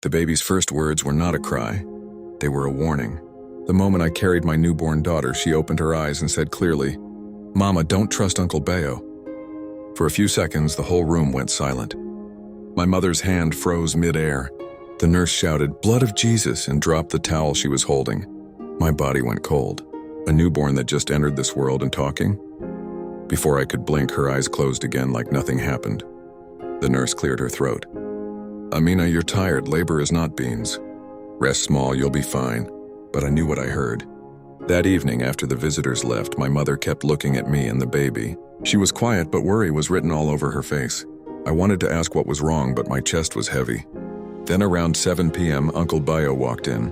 The baby's first words were not a cry. They were a warning. The moment I carried my newborn daughter, she opened her eyes and said clearly, "Mama, don't trust Uncle Bayo." For a few seconds, the whole room went silent. My mother's hand froze mid-air. The nurse shouted, "Blood of Jesus," and dropped the towel she was holding. My body went cold. A newborn that just entered this world and talking? Before I could blink, her eyes closed again like nothing happened. The nurse cleared her throat. "Amina, you're tired. Labor is not beans. Rest small, you'll be fine." But I knew what I heard. That evening, after the visitors left, my mother kept looking at me and the baby. She was quiet, but worry was written all over her face. I wanted to ask what was wrong, but my chest was heavy. Then around 7 p.m., Uncle Bayo walked in,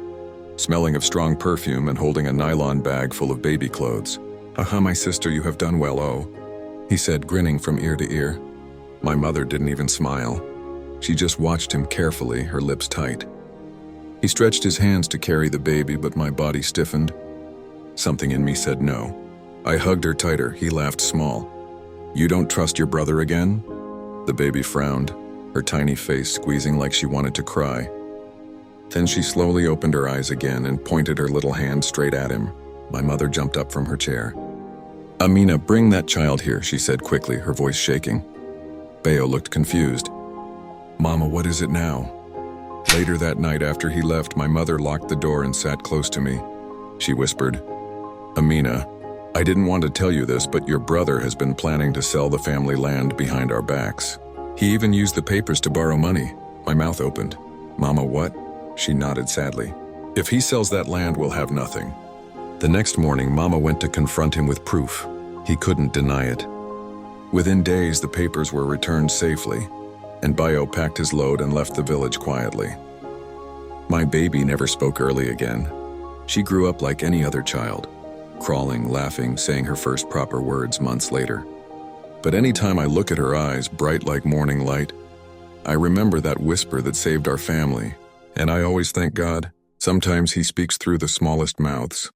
smelling of strong perfume and holding a nylon bag full of baby clothes. "Aha, my sister, you have done well, oh," he said, grinning from ear to ear. My mother didn't even smile. She just watched him carefully, her lips tight. He stretched his hands to carry the baby, but my body stiffened. Something in me said no. I hugged her tighter. He laughed small. "You don't trust your brother again?" The baby frowned, her tiny face squeezing like she wanted to cry. Then she slowly opened her eyes again and pointed her little hand straight at him. My mother jumped up from her chair. "Amina, bring that child here," she said quickly, her voice shaking. Bayo looked confused. "Mama, what is it now?" Later that night, after he left, my mother locked the door and sat close to me. She whispered, "Amina, I didn't want to tell you this, but your brother has been planning to sell the family land behind our backs. He even used the papers to borrow money." My mouth opened. "Mama, what?" She nodded sadly. "If he sells that land, we'll have nothing." The next morning, Mama went to confront him with proof. He couldn't deny it. Within days, the papers were returned safely, and Bayo packed his load and left the village quietly. My baby never spoke early again. She grew up like any other child, crawling, laughing, saying her first proper words months later. But anytime I look at her eyes, bright like morning light, I remember that whisper that saved our family, and I always thank God. Sometimes He speaks through the smallest mouths.